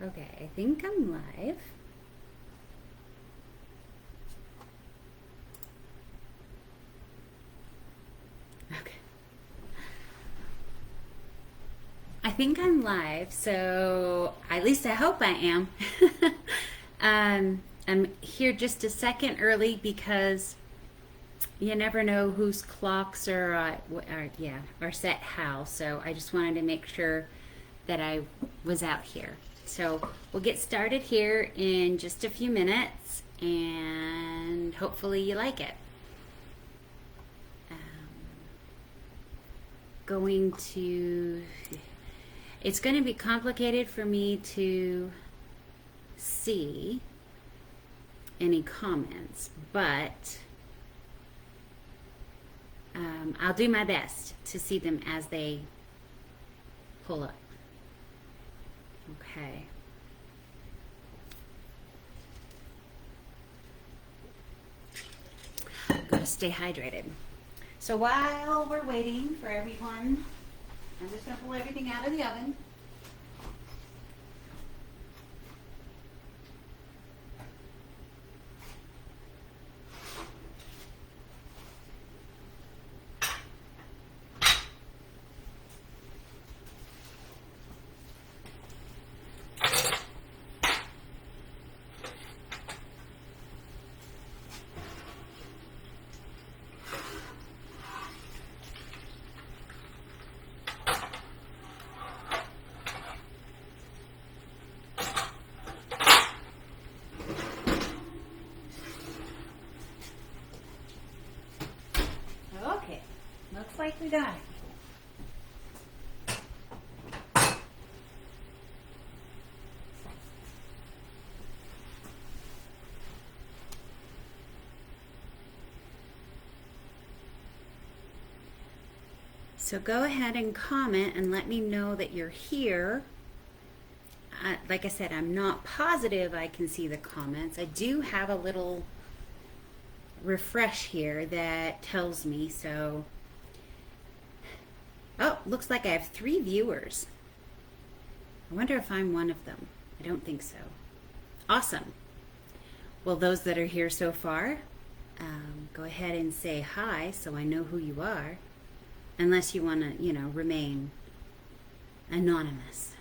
Okay, I think I'm live. Okay. I think I'm live, so at least I hope I am. I'm here just a second early because you never know whose clocks are set how. So I just wanted to make sure that I was out here. So we'll get started here in just a few minutes, and hopefully you like it. It's going to be complicated for me to see any comments, but I'll do my best to see them as they pull up. Okay. Gotta stay hydrated. So while we're waiting for everyone, I'm just gonna pull everything out of the oven. Okay, looks like we got it. So go ahead and comment and let me know that you're here. Like I said, I'm not positive I can see the comments. I do have a little refresh here that tells me, so. Oh, looks like I have 3 viewers. I wonder if I'm one of them. I don't think so. Awesome. Well, those that are here so far, go ahead and say hi so I know who you are. Unless you want to, remain anonymous.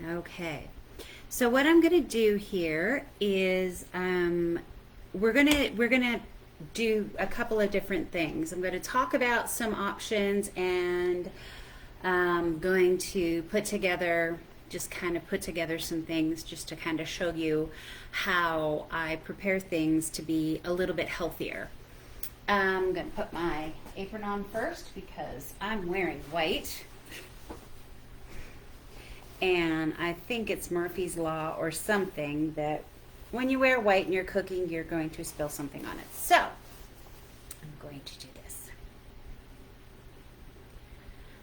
Okay. So what I'm going to do here is we're gonna do a couple of different things. I'm going to talk about some options, and I'm going to put together some things just to kind of show you how I prepare things to be a little bit healthier. I'm going to put my apron on first because I'm wearing white. And I think it's Murphy's Law or something that when you wear white and you're cooking, you're going to spill something on it. So I'm going to do this.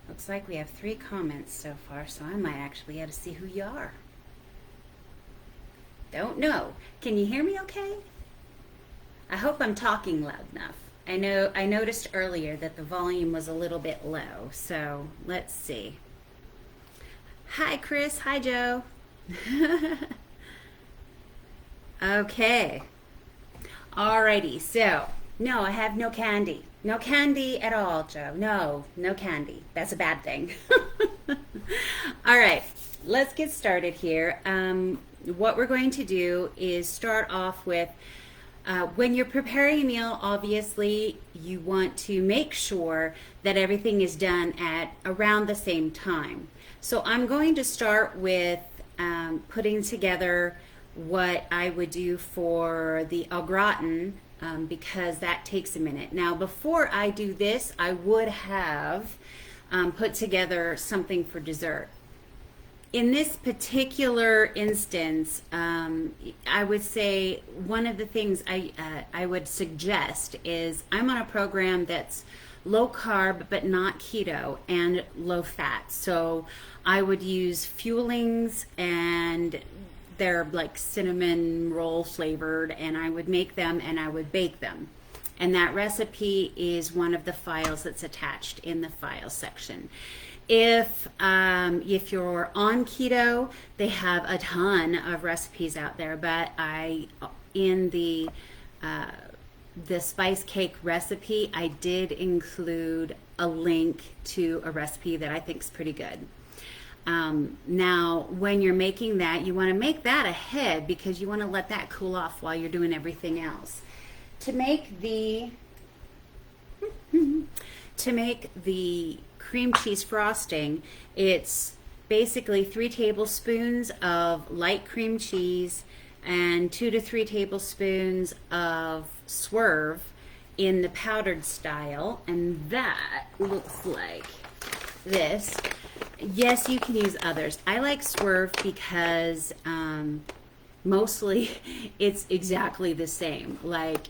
Looks like we have 3 comments so far, so I might actually be able to see who you are. Don't know. Can you hear me okay? I hope I'm talking loud enough. I noticed earlier that the volume was a little bit low, so let's see. Hi, Chris. Hi, Joe. Okay. Alrighty, so no, I have no candy. No candy at all, Joe. No candy. That's a bad thing. All right, let's get started here. What we're going to do is start off with, when you're preparing a meal, obviously you want to make sure that everything is done at around the same time. So I'm going to start with putting together what I would do for the au gratin, because that takes a minute. Now, before I do this, I would have put together something for dessert. In this particular instance, I would say one of the things I would suggest is I'm on a program that's low carb but not keto and low fat. So I would use fuelings, and they're like cinnamon roll flavored, and I would make them and I would bake them. And that recipe is one of the files that's attached in the files section. If you're on keto, they have a ton of recipes out there, but in the spice cake recipe, I did include a link to a recipe that I think is pretty good. Now, when you're making that, you want to make that ahead because you want to let that cool off while you're doing everything else. To make the cream cheese frosting, it's basically 3 tablespoons of light cream cheese and 2 to 3 tablespoons of Swerve in the powdered style, and that looks like this. Yes, you can use others. I like Swerve because mostly it's exactly the same. Like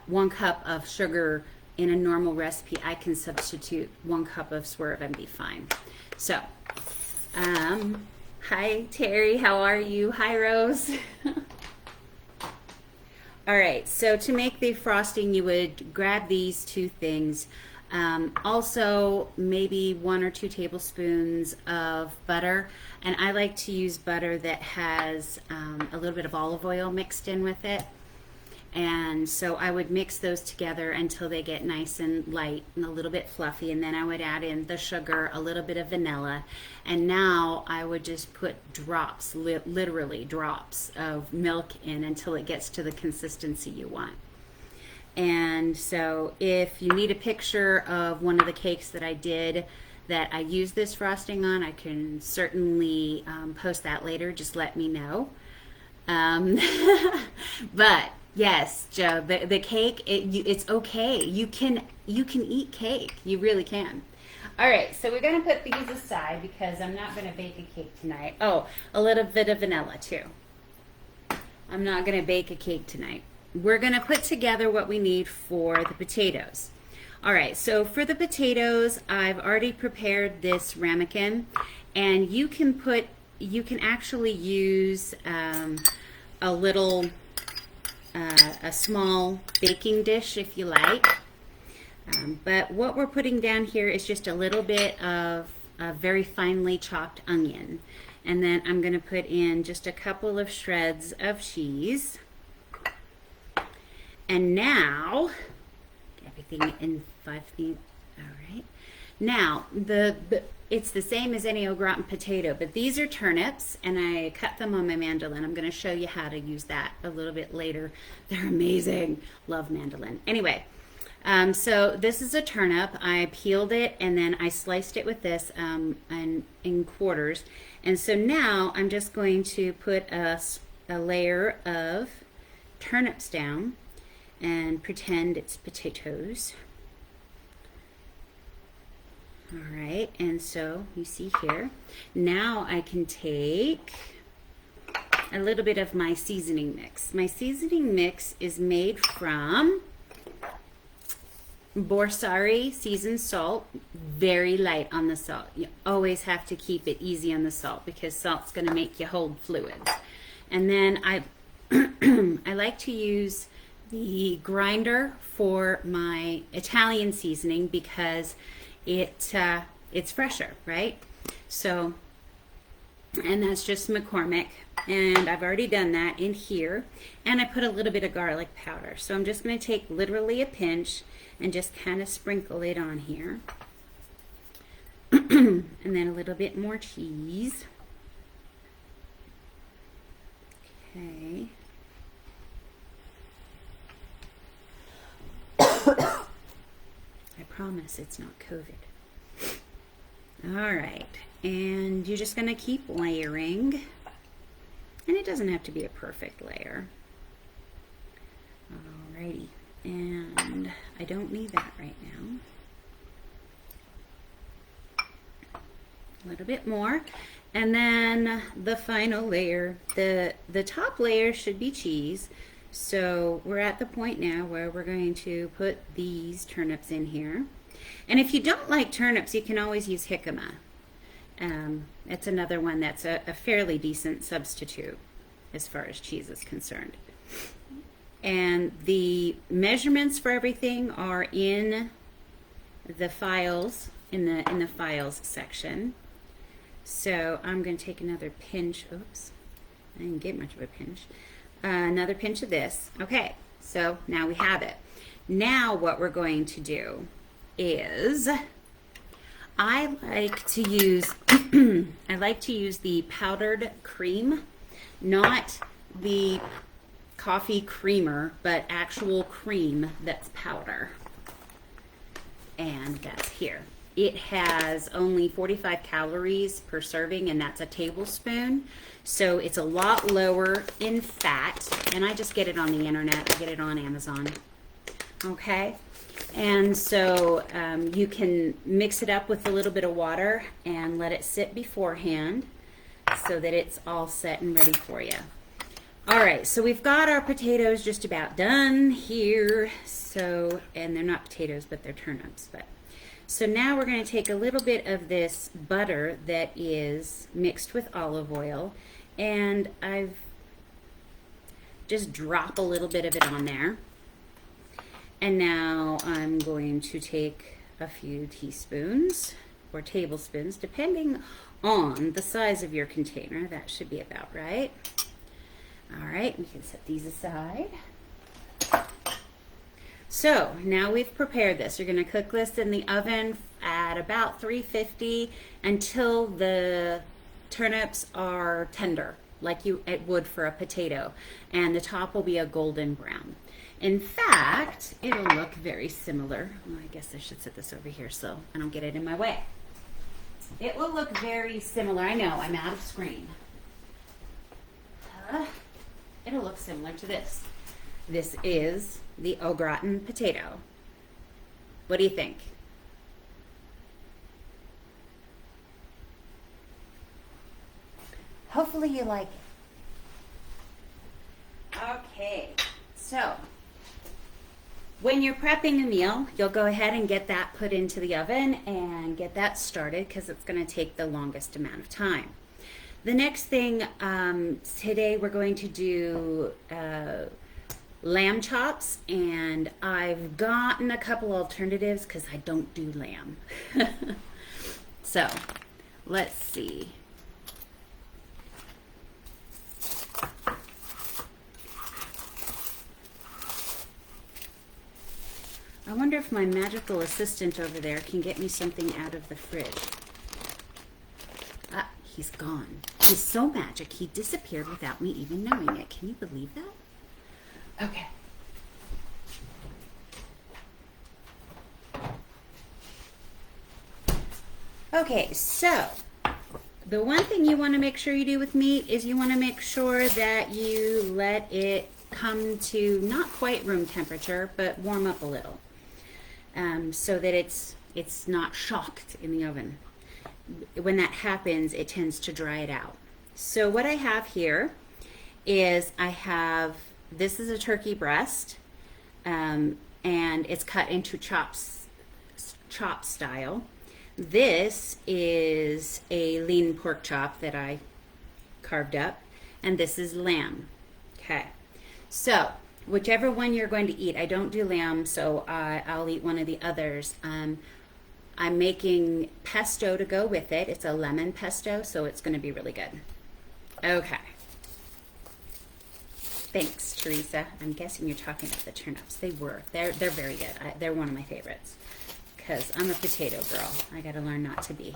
1 cup of sugar in a normal recipe, I can substitute 1 cup of Swerve and be fine. So, hi Terry, how are you? Hi Rose. All right, so to make the frosting, you would grab these 2 things. Also, maybe 1 or 2 tablespoons of butter. And I like to use butter that has a little bit of olive oil mixed in with it. And so I would mix those together until they get nice and light and a little bit fluffy. And then I would add in the sugar, a little bit of vanilla. And now I would just put drops, literally drops of milk in until it gets to the consistency you want. And so if you need a picture of one of the cakes that I did that I used this frosting on, I can certainly post that later. Just let me know. But yes, Joe, the cake, it's okay. You can eat cake. You really can. All right, so we're going to put these aside because I'm not going to bake a cake tonight. Oh, a little bit of vanilla too. I'm not going to bake a cake tonight. We're going to put together what we need for the potatoes. All right, so for the potatoes, I've already prepared this ramekin, and you can actually use a small baking dish if you like. But what we're putting down here is just a little bit of a very finely chopped onion. And then I'm going to put in just a couple of shreds of cheese. And now, everything in 5 feet. All right. Now, it's the same as any au gratin potato, but these are turnips, and I cut them on my mandolin. I'm going to show you how to use that a little bit later. They're amazing. Love mandolin. Anyway, so this is a turnip. I peeled it, and then I sliced it with this and in quarters. And so now I'm just going to put a layer of turnips down and pretend it's potatoes. All right, and so you see here, now I can take a little bit of my seasoning mix. My seasoning mix is made from Borsari seasoned salt, very light on the salt. You always have to keep it easy on the salt because salt's going to make you hold fluids. And then I like to use the grinder for my Italian seasoning because it's fresher, right? So, and that's just McCormick, and I've already done that in here, and I put a little bit of garlic powder. So I'm just going to take literally a pinch and just kind of sprinkle it on here. And then a little bit more cheese. Okay. I promise it's not COVID. All right, and you're just going to keep layering, and it doesn't have to be a perfect layer. Alrighty, and I don't need that right now. A little bit more, and then the final layer. The top layer should be cheese. So we're at the point now where we're going to put these turnips in here. And if you don't like turnips, you can always use jicama. It's another one that's a fairly decent substitute as far as cheese is concerned. And the measurements for everything are in the files, in the files section. So I'm going to take another pinch. Oops, I didn't get much of a pinch. Another pinch of this. Okay, so now we have it. Now what we're going to do is I like to use the powdered cream, not the coffee creamer, but actual cream that's powder. And that's here. It has only 45 calories per serving, and that's a tablespoon. So it's a lot lower in fat. And I just get it on the internet. I get it on Amazon. Okay. And so you can mix it up with a little bit of water and let it sit beforehand so that it's all set and ready for you. All right, so we've got our potatoes just about done here. So, and they're not potatoes, but they're turnips. So now we're going to take a little bit of this butter that is mixed with olive oil, and I've just drop a little bit of it on there. And now I'm going to take a few teaspoons or tablespoons, depending on the size of your container. That should be about right. All right, we can set these aside. So now we've prepared this. You're going to cook this in the oven at about 350 until the turnips are tender, like it would for a potato, and the top will be a golden brown. In fact, it'll look very similar. Well, I guess I should set this over here so I don't get it in my way. It will look very similar. I know, I'm out of screen. It'll look similar to this. This is the au gratin potato. What do you think? Hopefully you like it. Okay, so when you're prepping a meal, you'll go ahead and get that put into the oven and get that started because it's going to take the longest amount of time. The next thing, today we're going to do lamb chops, and I've gotten a couple alternatives because I don't do lamb. So, let's see. I wonder if my magical assistant over there can get me something out of the fridge. Ah, he's gone. He's so magic, he disappeared without me even knowing it. Can you believe that? Okay. Okay, so the one thing you want to make sure you do with meat is you want to make sure that you let it come to not quite room temperature, but warm up a little, so that it's not shocked in the oven. When that happens, it tends to dry it out. So what I have here is this is a turkey breast, and it's cut into chop style. This is a lean pork chop that I carved up, and this is lamb. Okay, so whichever one you're going to eat. I don't do lamb, so I'll eat one of the others. I'm making pesto to go with it. It's a lemon pesto, so it's going to be really good. Okay. Thanks, Teresa. I'm guessing you're talking about the turnips. They were. They're very good. They're one of my favorites because I'm a potato girl. I got to learn not to be.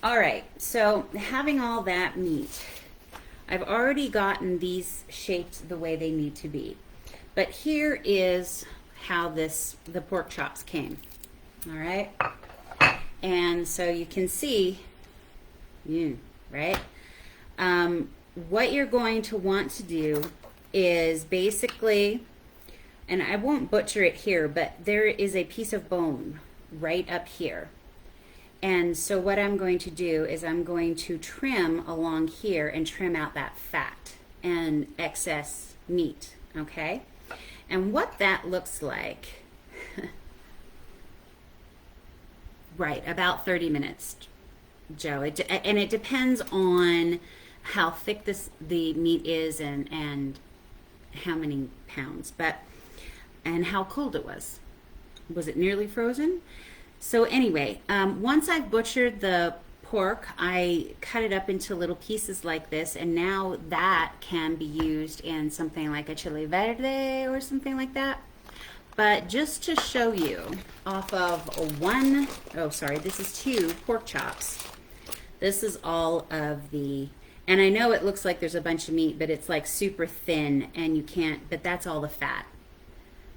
All right. So having all that meat, I've already gotten these shaped the way they need to be. But here is how the pork chops came. All right. And so you can see, right? What you're going to want to do is basically, and I won't butcher it here, but there is a piece of bone right up here. And so what I'm going to do is I'm going to trim along here and trim out that fat and excess meat, okay? And what that looks like, right, about 30 minutes, Joe. And it depends on how thick the meat is and how many pounds, but, and how cold it was. Was it nearly frozen? So anyway, once I've butchered the pork, I cut it up into little pieces like this, and now that can be used in something like a chili verde or something like that. But just to show you, off of one, oh sorry, this is 2 pork chops. This is all of the, and I know it looks like there's a bunch of meat, but it's like super thin and you can't, but that's all the fat.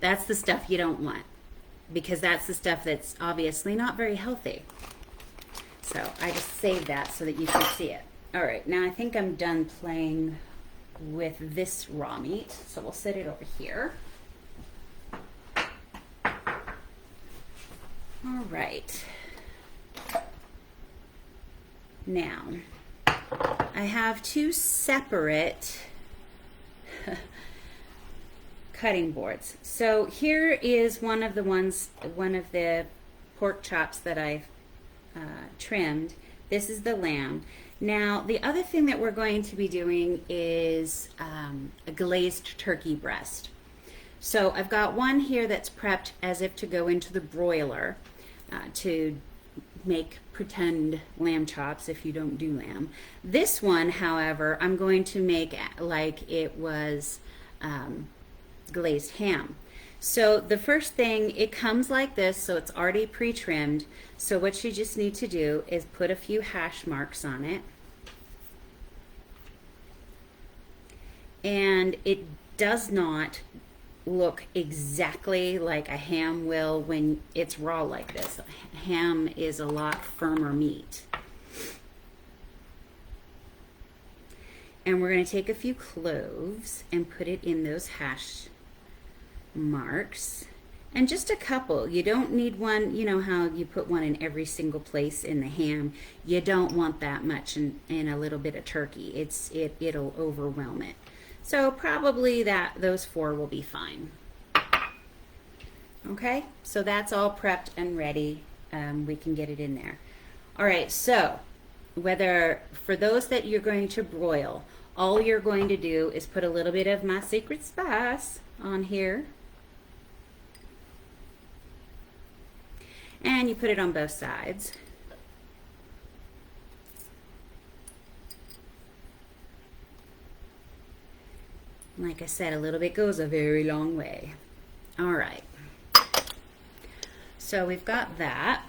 That's the stuff you don't want, because that's the stuff that's obviously not very healthy. So I just saved that so that you can see it. All right, now I think I'm done playing with this raw meat, so we'll set it over here. All right. Now, I have 2 separate cutting boards. So here is one of the pork chops that I've trimmed. This is the lamb. Now, the other thing that we're going to be doing is a glazed turkey breast. So I've got one here that's prepped as if to go into the broiler to make pretend lamb chops if you don't do lamb. This one, however, I'm going to make like it was glazed ham. So the first thing, it comes like this, so it's already pre-trimmed. So what you just need to do is put a few hash marks on it. And it does not look exactly like a ham will when it's raw like this. Ham is a lot firmer meat. And we're going to take a few cloves and put it in those hash marks, and just a couple. You don't need one, you know how you put one in every single place in the ham. You don't want that much in a little bit of turkey. It'll overwhelm it. So probably those 4 will be fine. Okay, so that's all prepped and ready. We can get it in there. All right, so whether for those that you're going to broil, all you're going to do is put a little bit of my secret spice on here. And you put it on both sides. Like I said, a little bit goes a very long way. All right. So we've got that.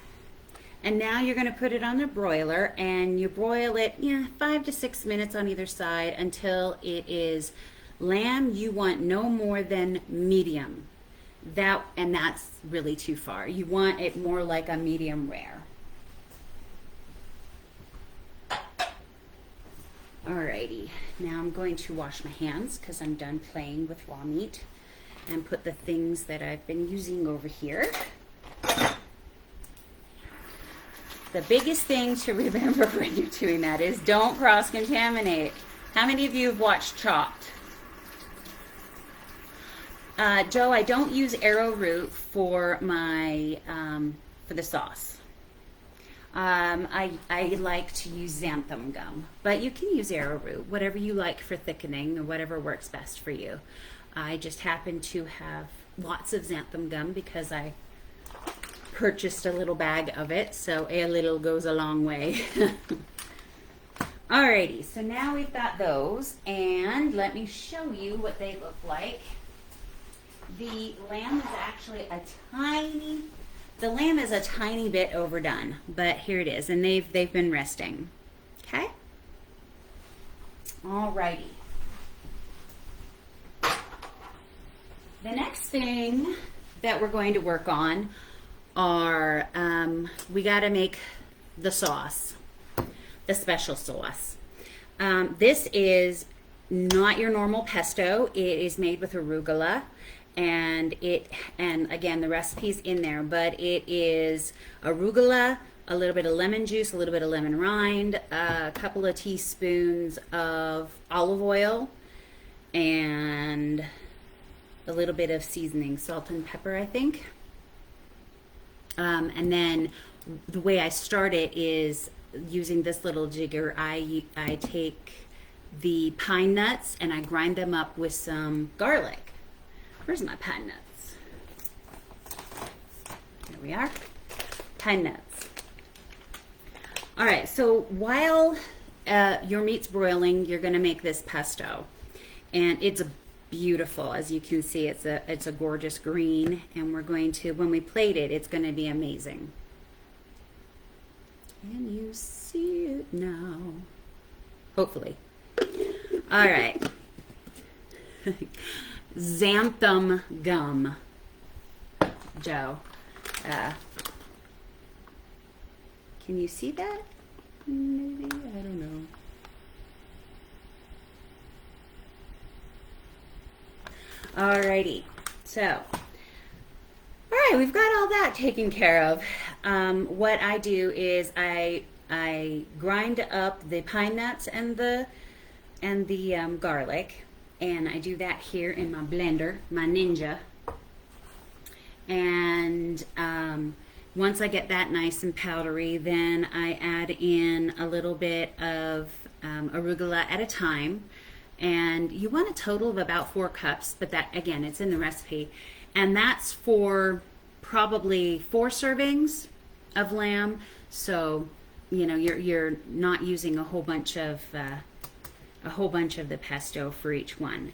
And now you're going to put it on the broiler, and you broil it 5 to 6 minutes on either side until it is lamb. You want no more than medium. And that's really too far. You want it more like a medium rare. Alrighty, now I'm going to wash my hands because I'm done playing with raw meat, and put the things that I've been using over here. The biggest thing to remember when you're doing that is don't cross-contaminate. How many of you have watched Chopped? Joe, I don't use arrowroot for my for the sauce. I like to use xanthan gum, but you can use arrowroot, whatever you like for thickening or whatever works best for you. I just happen to have lots of xanthan gum because I purchased a little bag of it, so a little goes a long way. Alrighty, so now we've got those, and let me show you what they look like. The lamb is actually the lamb is a tiny bit overdone, but here it is, and they've been resting. Okay? Alrighty. The next thing that we're going to work on are, we got to make the sauce, the special sauce. This is not your normal pesto. It is made with arugula, and again, the recipe's in there, but it is arugula, a little bit of lemon juice, a little bit of lemon rind, a couple of teaspoons of olive oil, and a little bit of seasoning, salt and pepper, I think. And then the way I start it is using this little jigger. I take the pine nuts and I grind them up with some garlic. Where's my pine nuts? There we are. Pine nuts. All right, so while your meat's broiling, you're going to make this pesto. And it's beautiful. As you can see, it's a gorgeous green, and we're going to, when we plate it, it's going to be amazing. Can you see it now? Hopefully. All right. Xanthan gum, Joe. Can you see that? Maybe, I don't know. Alrighty, so, all right, we've got all that taken care of. What I do is I grind up the pine nuts and the garlic, and I do that here in my blender, my Ninja. And once I get that nice and powdery, then I add in a little bit of arugula at a time. And you want a total of about 4 cups, but that, again, it's in the recipe. And that's for probably 4 servings of lamb. So, you know, you're not using a whole bunch of the pesto for each one.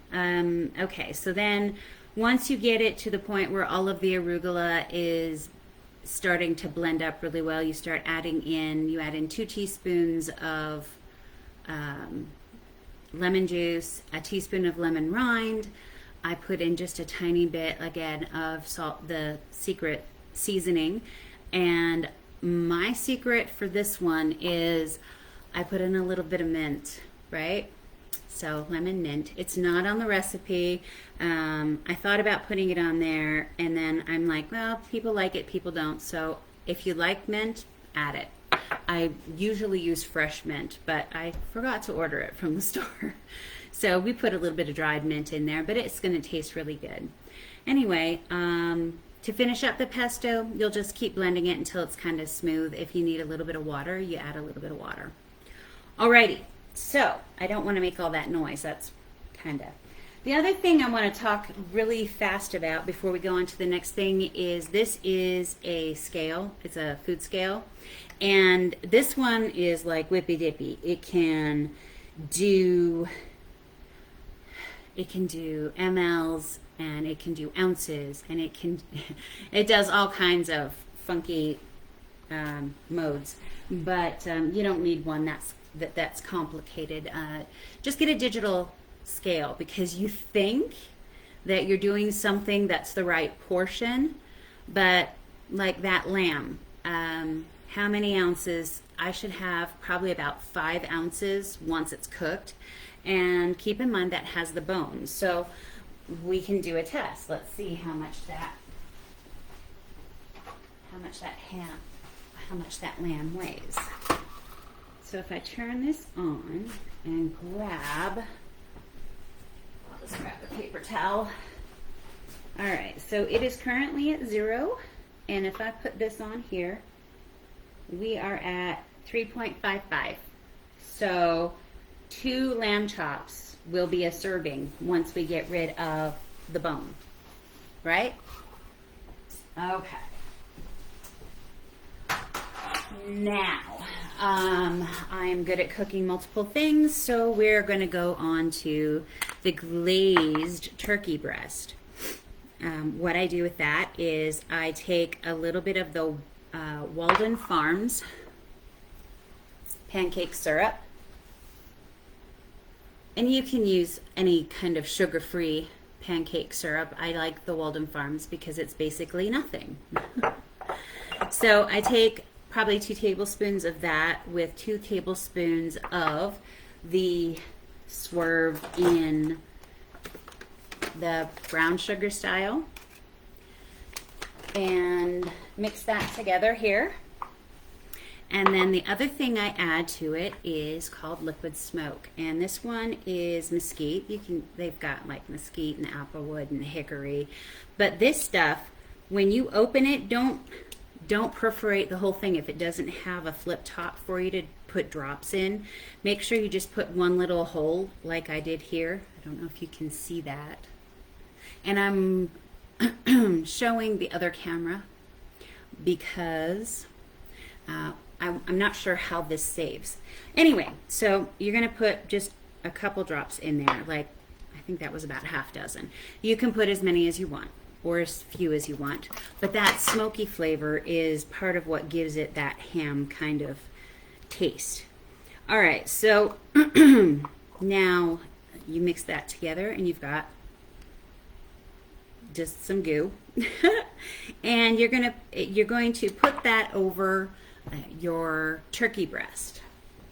Okay, so then once you get it to the point where all of the arugula is starting to blend up really well, you start adding in, you add in 2 teaspoons of lemon juice, a teaspoon of lemon rind. I put in just a tiny bit, again, of salt, the secret seasoning. And my secret for this one is I put in a little bit of mint, right? So lemon mint. It's not on the recipe. I thought about putting it on there, and then I'm like, well, people like it, people don't. So if you like mint, add it. I usually use fresh mint, but I forgot to order it from the store. So we put a little bit of dried mint in there, but it's going to taste really good. Anyway, to finish up the pesto, you'll just keep blending it until it's kind of smooth. If you need a little bit of water, you add a little bit of water. Alrighty, so I don't want to make all that noise. That's kind of... The other thing I want to talk really fast about before we go on to the next thing is this is a scale. It's a food scale. And this one is like whippy dippy. It can do mls, and it can do ounces, and it does all kinds of funky modes. But you don't need one that's complicated. Just get a digital scale, because you think that you're doing something that's the right portion, but like that lamb, how many ounces? I should have probably about 5 ounces once it's cooked. And keep in mind that has the bones. So we can do a test. Let's see how much that lamb weighs. So if I turn this on and I'll just grab the paper towel. All right, so it is currently at 0. And if I put this on here, we are at 3.55. So 2 lamb chops will be a serving once we get rid of the bone, right? Okay. Now, I'm good at cooking multiple things, so we're going to go on to the glazed turkey breast. What I do with that is I take a little bit of the Walden Farms pancake syrup, and you can use any kind of sugar-free pancake syrup. I like the Walden Farms because it's basically nothing. So I take probably 2 tablespoons of that with 2 tablespoons of the Swerve in the brown sugar style, and mix that together here. And then the other thing I add to it is called liquid smoke, and this one is mesquite. They've got like mesquite and applewood and hickory, but this stuff, when you open it, don't perforate the whole thing if it doesn't have a flip top for you to put drops in, make sure you just put one little hole like I did here. I don't know if you can see that. And I'm showing the other camera because I'm not sure how this saves. Anyway, so you're going to put just a couple drops in there, like I think that was about a half dozen. You can put as many as you want or as few as you want, but that smoky flavor is part of what gives it that ham kind of taste. All right, so now you mix that together and you've got just some goo. And you're going to put that over your turkey breast.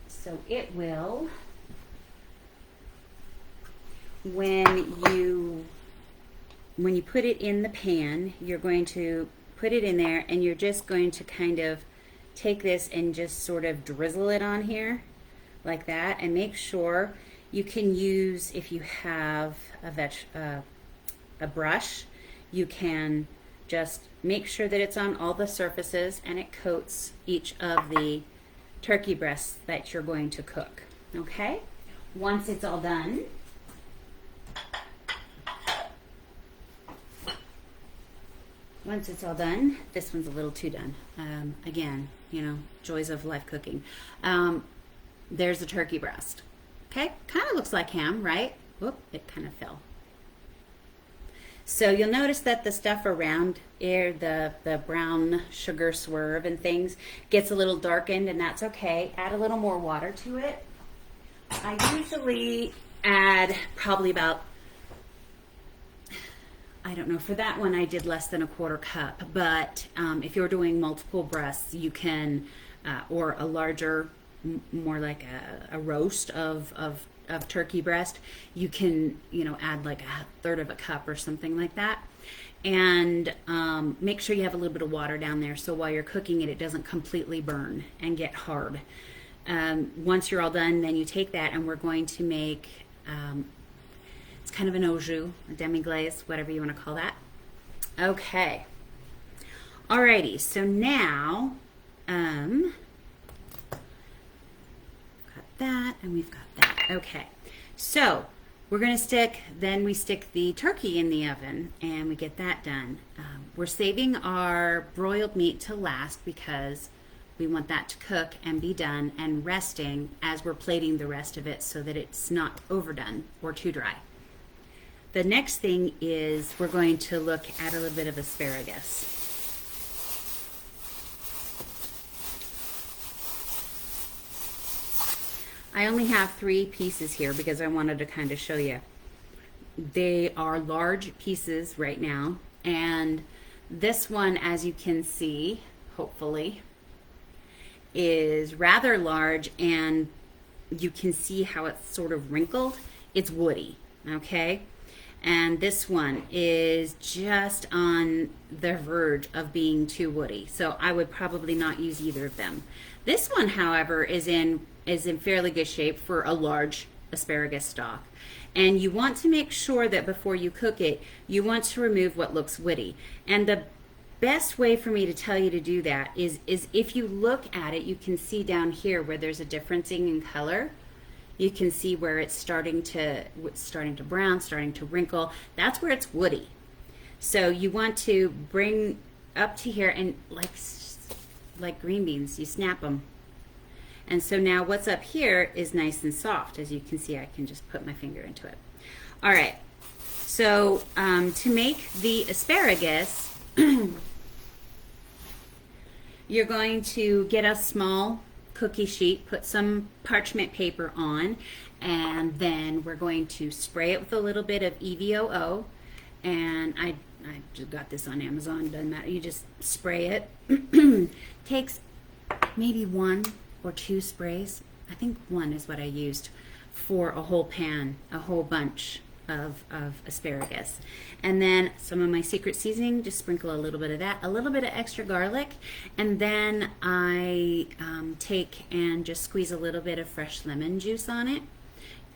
So it will, when you put it in the pan, you're going to put it in there and you're just going to kind of take this and just sort of drizzle it on here like that, and make sure you can use, if you have a brush, you can just make sure that it's on all the surfaces and it coats each of the turkey breasts that you're going to cook. Okay? Once it's all done, this one's a little too done. Again, you know, joys of life cooking. There's the turkey breast. Okay? Kind of looks like ham, right? Whoop, it kind of fell. So you'll notice that the stuff around here, the brown sugar swerve and things, gets a little darkened, and that's okay. Add a little more water to it. I usually add probably about, I don't know, for that one I did less than a quarter cup, but if you're doing multiple breasts, you can, or a larger, more like a roast of turkey breast, you can, you know, add like a third of a cup or something like that. And make sure you have a little bit of water down there so while you're cooking it, it doesn't completely burn and get hard. Once you're all done, then you take that and we're going to make, it's kind of an au jus, a demi-glaze, whatever you want to call that. Okay. Alrighty, so now, got that and we've got that. Okay, so we're going to we stick the turkey in the oven and we get that done. We're saving our broiled meat to last because we want that to cook and be done and resting as we're plating the rest of it so that it's not overdone or too dry. The next thing is we're going to look at a little bit of asparagus. I only have 3 pieces here because I wanted to kind of show you. They are large pieces right now, and this one, as you can see, hopefully, is rather large, and you can see how it's sort of wrinkled. It's woody, okay? And this one is just on the verge of being too woody, so I would probably not use either of them. This one, however, is in fairly good shape for a large asparagus stalk. And you want to make sure that before you cook it, you want to remove what looks woody. And the best way for me to tell you to do that is if you look at it, you can see down here where there's a difference in color. You can see where it's starting to brown, starting to wrinkle. That's where it's woody. So you want to bring up to here and like green beans, you snap them. And so now what's up here is nice and soft. As you can see, I can just put my finger into it. All right, so to make the asparagus, you're going to get a small cookie sheet, put some parchment paper on, and then we're going to spray it with a little bit of EVOO. And I just got this on Amazon, doesn't matter. You just spray it. Takes maybe 1 or 2 sprays. I think 1 is what I used for a whole pan, a whole bunch of asparagus. And then some of my secret seasoning, just sprinkle a little bit of that, a little bit of extra garlic, and then I take and just squeeze a little bit of fresh lemon juice on it.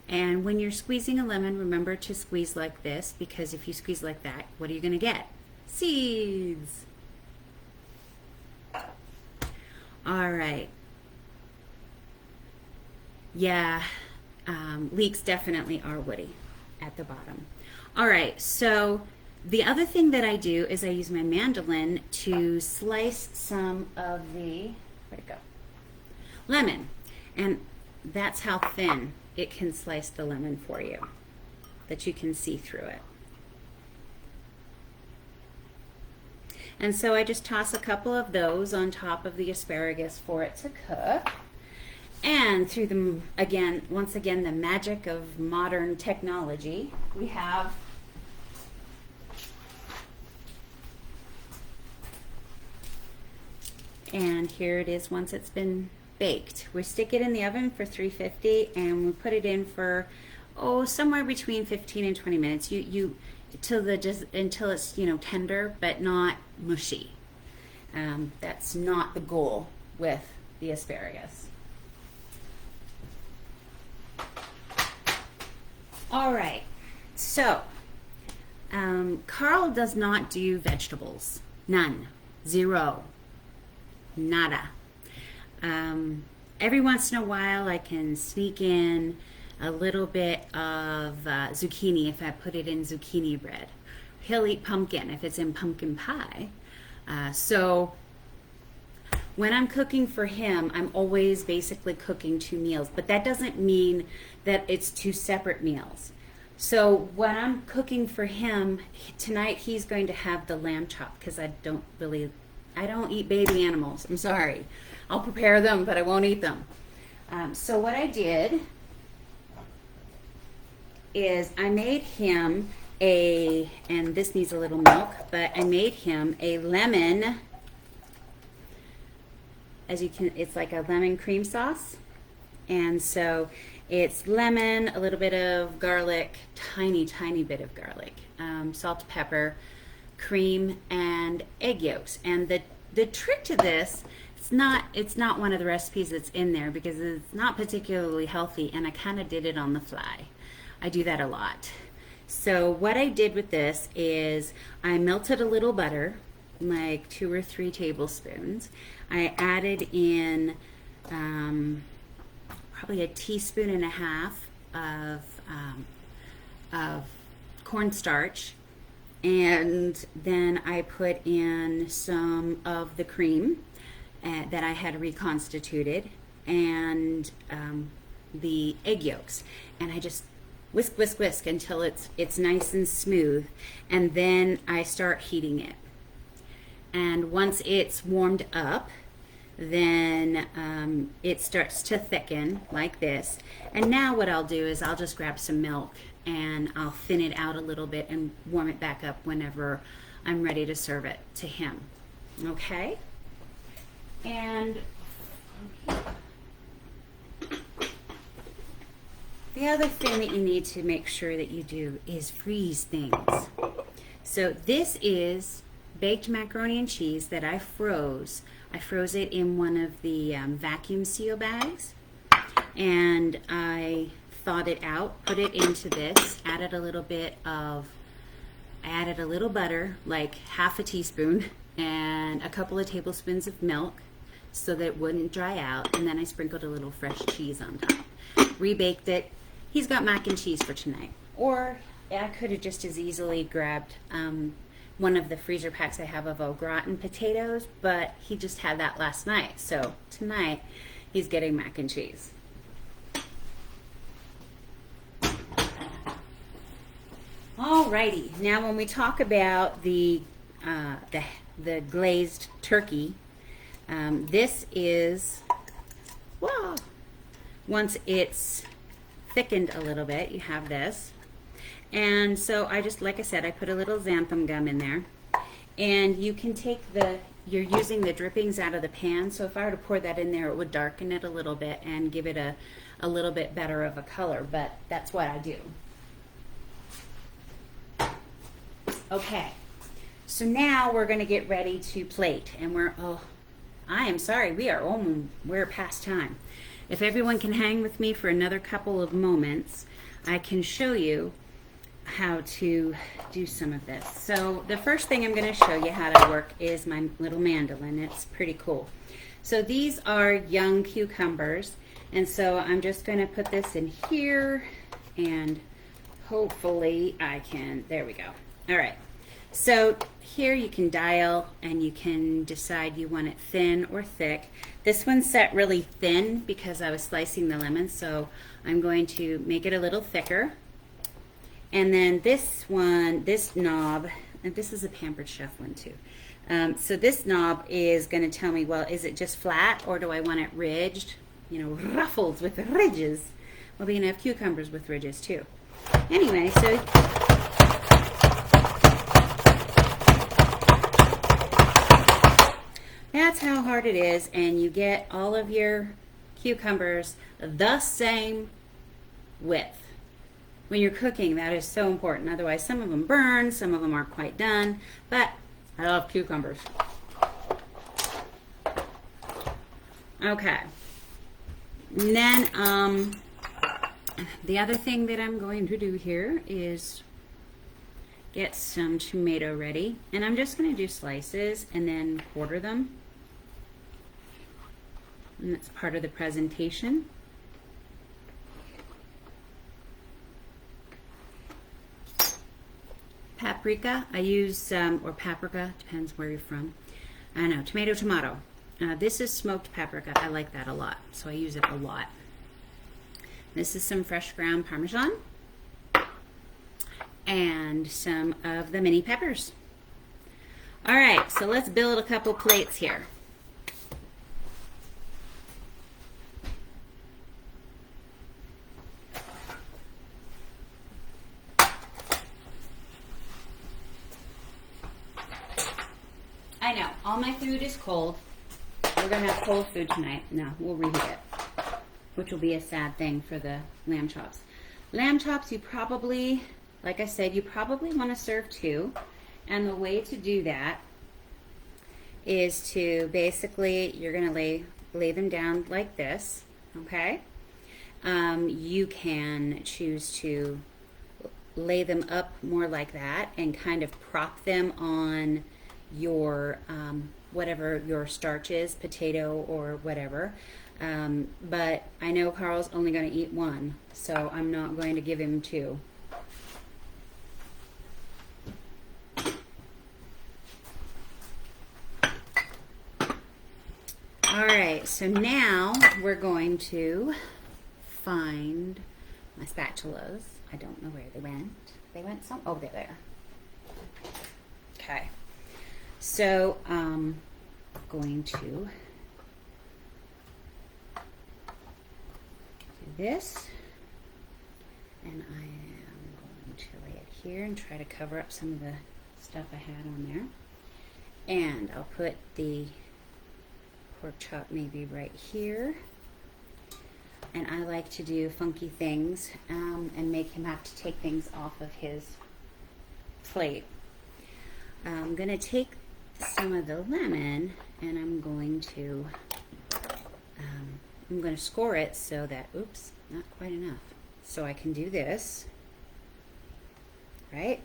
And when you're squeezing a lemon, remember to squeeze like this, because if you squeeze like that, what are you going to get? Seeds. All right. Yeah, leeks definitely are woody at the bottom. All right, so the other thing that I do is I use my mandolin to slice some of the, where'd it go? Lemon. And that's how thin it can slice the lemon for you, that you can see through it. And so I just toss a couple of those on top of the asparagus for it to cook. And through the, again, once again, the magic of modern technology, we have and here it is once it's been baked. We stick it in the oven for 350 and we put it in for somewhere between 15 and 20 minutes. Until it's tender but not mushy. That's not the goal with the asparagus. All right, so Carl does not do vegetables. None. Zero. Nada. Every once in a while I can sneak in a little bit of zucchini if I put it in zucchini bread. He'll eat pumpkin if it's in pumpkin pie. So when I'm cooking for him, I'm always basically cooking 2 meals, but that doesn't mean that it's 2 separate meals. So when I'm cooking for him, tonight he's going to have the lamb chop because I don't eat baby animals. I'm sorry. I'll prepare them, but I won't eat them. So what I did is I made him and this needs a little milk, but I made him a lemon, it's like a lemon cream sauce. And so it's lemon, a little bit of garlic, tiny bit of garlic, salt, pepper, cream, and egg yolks. And the trick to this, it's not one of the recipes that's in there because it's not particularly healthy, and I kind of did it on the fly. I do that a lot. So what I did with this is I melted a little butter, like 2 or 3 tablespoons. I added in probably 1.5 teaspoons of cornstarch, and then I put in some of the cream that I had reconstituted, and the egg yolks, and I just whisk until it's nice and smooth, and then I start heating it. And once it's warmed up, then it starts to thicken like this. And now what I'll do is I'll just grab some milk and I'll thin it out a little bit and warm it back up whenever I'm ready to serve it to him. Okay? And the other thing that you need to make sure that you do is freeze things. So this is baked macaroni and cheese that I froze. I froze it in one of the vacuum seal bags, and I thawed it out, put it into this, added a little butter, like 1/2 teaspoon, and a couple of tablespoons of milk so that it wouldn't dry out, and then I sprinkled a little fresh cheese on top. Rebaked it. He's got mac and cheese for tonight. Or I could have just as easily grabbed one of the freezer packs I have of au gratin potatoes, but he just had that last night. So tonight he's getting mac and cheese. Alrighty, now when we talk about the glazed turkey, this is, whoa, once it's thickened a little bit, you have this. And so I just, like I said, I put a little xanthan gum in there. And you can take you're using the drippings out of the pan, so if I were to pour that in there, it would darken it a little bit and give it a little bit better of a color, but that's what I do. Okay, so now we're going to get ready to plate, and I am sorry, we're past time. If everyone can hang with me for another couple of moments, I can show you how to do some of this. So the first thing I'm going to show you how to work is my little mandolin. It's pretty cool. So these are young cucumbers, And so I'm just going to put this in here, and hopefully I can, there we go. All right. So here you can dial and you can decide you want it thin or thick. This one's set really thin because I was slicing the lemon, so I'm going to make it a little thicker. And then this one, this knob, and this is a Pampered Chef one too. So this knob is going to tell me, well, is it just flat or do I want it ridged? You know, ruffled with ridges. Well, we're going to have cucumbers with ridges too. Anyway, so that's how hard it is, and you get all of your cucumbers the same width. When you're cooking, that is so important. Otherwise, some of them burn, some of them aren't quite done, but I love cucumbers. Okay. And then the other thing that I'm going to do here is get some tomato ready, and I'm just going to do slices and then quarter them, and that's part of the presentation. Paprika, I use, or paprika, depends where you're from. I know, tomato. This is smoked paprika. I like that a lot, so I use it a lot. This is some fresh ground Parmesan and some of the mini peppers. All right, so let's build a couple plates here. I know, all my food is cold. We're gonna have cold food tonight. No, we'll reheat it, which will be a sad thing for the lamb chops. Lamb chops, you probably, like I said, you probably want to serve two. And the way to do that is to basically, you're gonna lay them down like this, okay? You can choose to lay them up more like that and kind of prop them on your whatever your starch is, potato or whatever. But I know Carl's only going to eat one, so I'm not going to give him two. All right, so now we're going to find my spatulas. I don't know where they went. They went some, oh, they're there. Okay. So I'm going to do this, and I am going to lay it here and try to cover up some of the stuff I had on there. And I'll put the pork chop maybe right here. And I like to do funky things and make him have to take things off of his plate. I'm going to take some of the lemon and I'm going to score it so that, oops, not quite enough. So I can do this, right?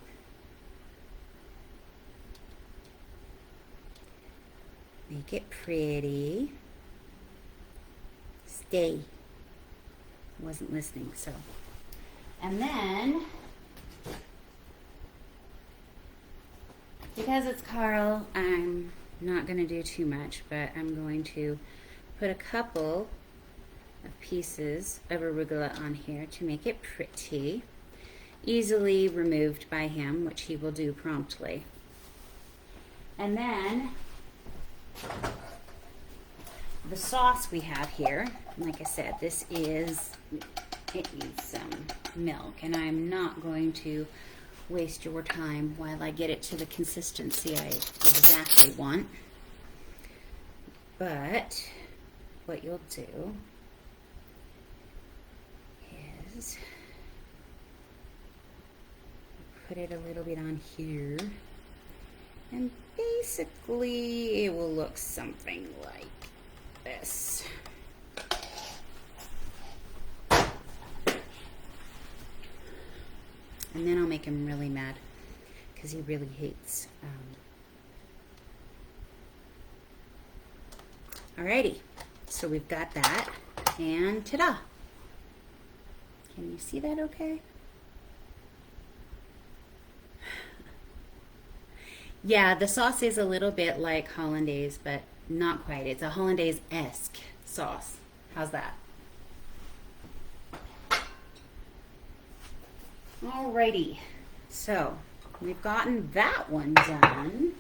Make it pretty. Stay. Wasn't listening, so. And then, because it's Carl, I'm not going to do too much, but I'm going to put a couple of pieces of arugula on here to make it pretty. Easily removed by him, which he will do promptly. And then, the sauce we have here, like I said, it needs some milk, and I'm not going to waste your time while I get it to the consistency I exactly want. But what you'll do is put it a little bit on here, and basically it will look something like this. And then I'll make him really mad because he really hates. Alrighty, so we've got that. And ta-da! Can you see that okay? Yeah, the sauce is a little bit like hollandaise, but not quite. It's a hollandaise-esque sauce. How's that? Alrighty, so we've gotten that one done.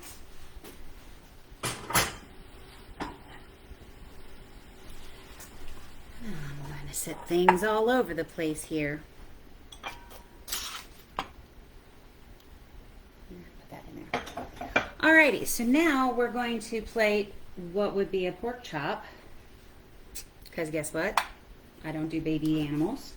I'm going to set things all over the place here. Put that in there. Alrighty, so now we're going to plate what would be a pork chop. Because guess what? I don't do baby animals.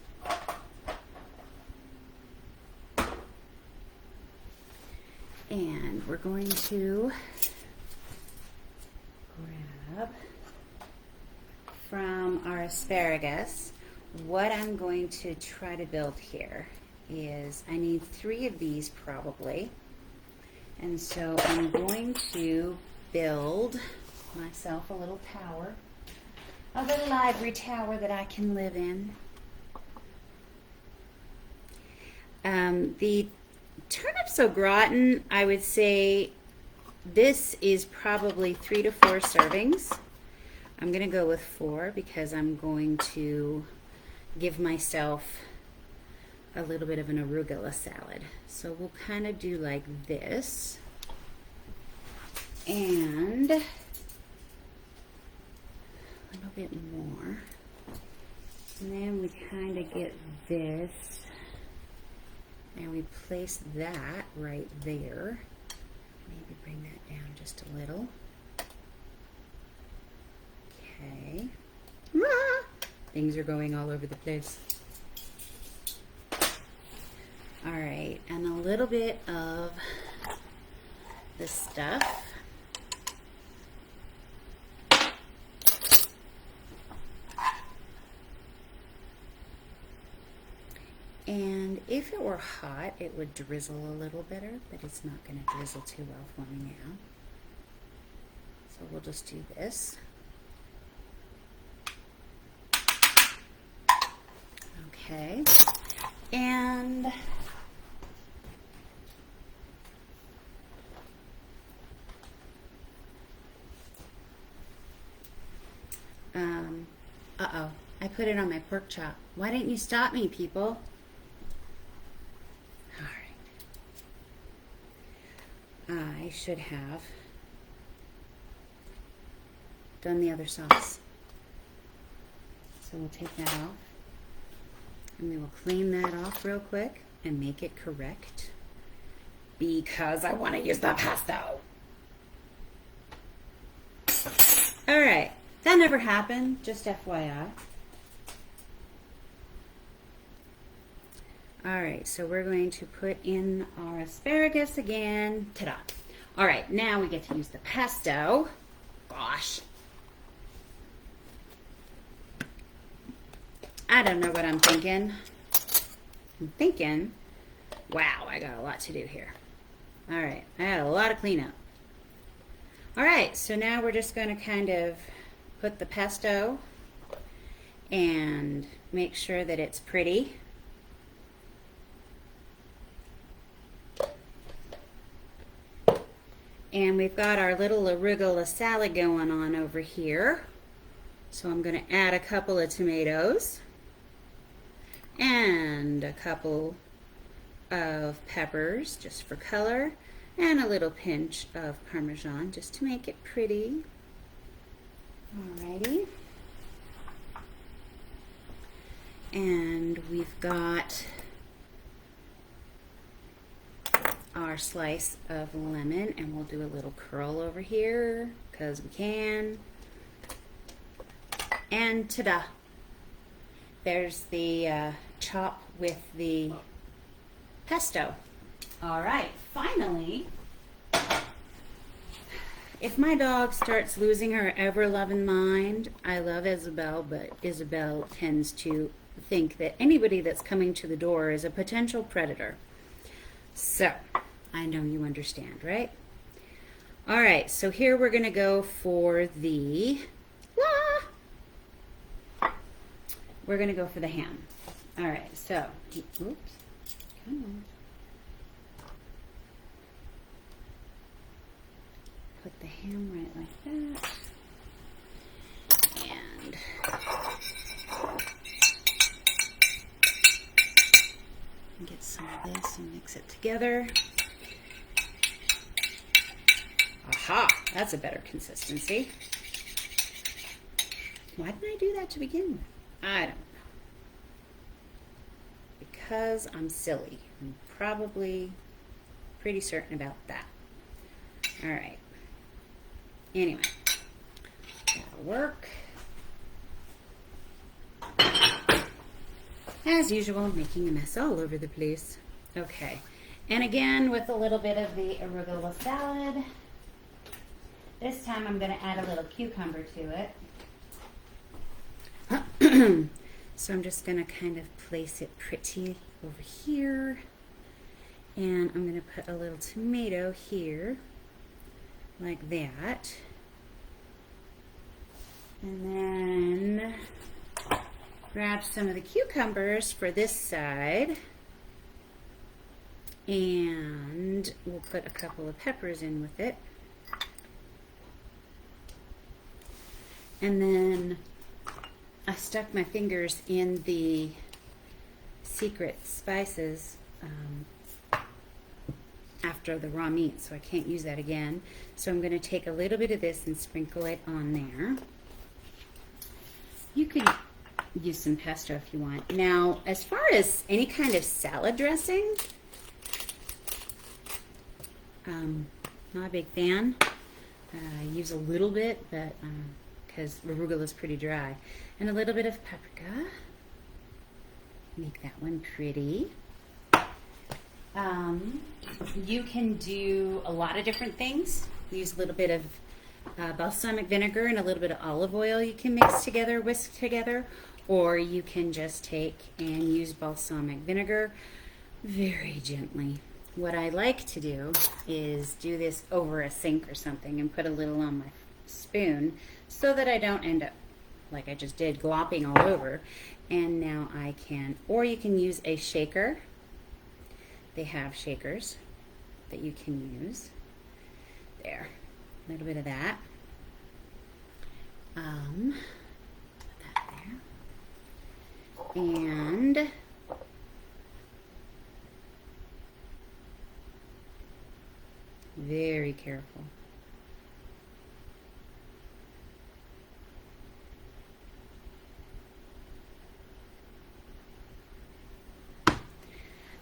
And we're going to grab from our asparagus. What I'm going to try to build here is I need 3 of these probably. And so I'm going to build myself a little tower, a little ivory tower that I can live in. The turnips au gratin, I would say this is probably 3 to 4 servings. I'm going to go with 4 because I'm going to give myself a little bit of an arugula salad. So we'll kind of do like this. And a little bit more. And then we kind of get this. And we place that right there. Maybe bring that down just a little. Okay. Ah! Things are going all over the place. All right, and a little bit of this stuff. And if it were hot, it would drizzle a little better, but it's not going to drizzle too well for me now. So we'll just do this. Okay. And uh-oh, I put it on my pork chop. Why didn't you stop me, people? I should have done the other sauce. So we'll take that off and we will clean that off real quick and make it correct because I want to use the pesto. All right, that never happened, just FYI. All right, so we're going to put in our asparagus again. Ta-da. All right, now we get to use the pesto. Gosh. I don't know what I'm thinking. I'm thinking, wow, I got a lot to do here. All right, I had a lot of cleanup. All right, so now we're just going to kind of put the pesto and make sure that it's pretty. And we've got our little arugula salad going on over here. So I'm going to add a couple of tomatoes and a couple of peppers just for color and a little pinch of Parmesan just to make it pretty. Alrighty. And we've got our slice of lemon, and we'll do a little curl over here because we can. And ta-da! There's the chop with the pesto. All right, finally, if my dog starts losing her ever-loving mind, I love Isabel, but Isabel tends to think that anybody that's coming to the door is a potential predator. So, I know you understand, right? All right, so here we're going to go for the we're going to go for the ham. All right, so, oops, come on. Put the ham right like that. And get some of this and mix it together. Aha, that's a better consistency. Why didn't I do that to begin with? I don't know. Because I'm silly. I'm probably pretty certain about that. All right. Anyway, that'll work. As usual, making a mess all over the place. Okay. And again, with a little bit of the arugula salad. This time I'm going to add a little cucumber to it. So I'm just going to kind of place it pretty over here. And I'm going to put a little tomato here, like that. And then grab some of the cucumbers for this side. And we'll put a couple of peppers in with it. And then I stuck my fingers in the secret spices after the raw meat, so I can't use that again. So I'm going to take a little bit of this and sprinkle it on there. You could use some pesto if you want. Now, as far as any kind of salad dressing, not a big fan. I use a little bit, but because arugula is pretty dry. And a little bit of paprika. Make that one pretty. You can do a lot of different things. Use a little bit of balsamic vinegar and a little bit of olive oil you can mix together, whisk together. Or you can just take and use balsamic vinegar very gently. What I like to do is do this over a sink or something and put a little on my spoon so that I don't end up, like I just did, glopping all over. And now I can, or you can use a shaker. They have shakers that you can use. There, a little bit of that. Put that there. And very careful.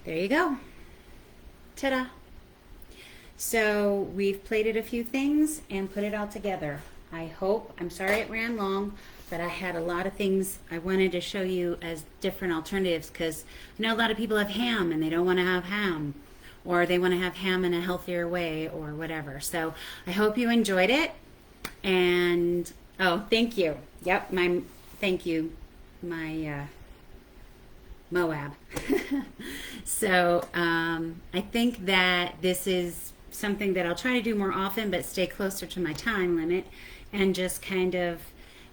There you go. Ta-da. So we've plated a few things and put it all together. I hope, I'm sorry it ran long, but I had a lot of things I wanted to show you as different alternatives, because I know a lot of people have ham and they don't want to have ham, or they want to have ham in a healthier way, or whatever. So I hope you enjoyed it. And oh, thank you. Yep, thank you, my Moab. So I think that this is something that I'll try to do more often, but stay closer to my time limit, and just kind of,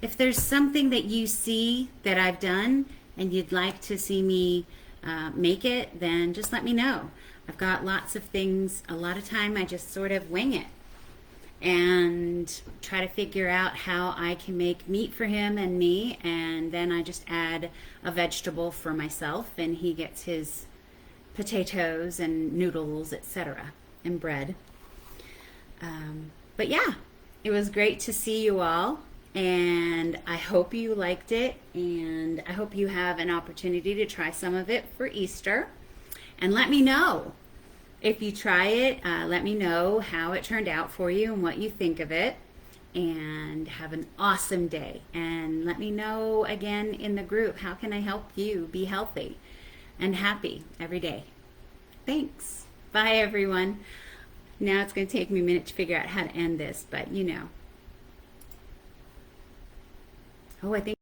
if there's something that you see that I've done and you'd like to see me make it, then just let me know. I've got lots of things. A lot of time I just sort of wing it and try to figure out how I can make meat for him and me, and then I just add a vegetable for myself, and he gets his potatoes and noodles, etc., and bread. But yeah, it was great to see you all, and I hope you liked it, and I hope you have an opportunity to try some of it for Easter. And let me know if you try it. Let me know how it turned out for you and what you think of it. And have an awesome day. And let me know again in the group, how can I help you be healthy and happy every day? Thanks. Bye, everyone. Now it's going to take me a minute to figure out how to end this, but you know. Oh, I think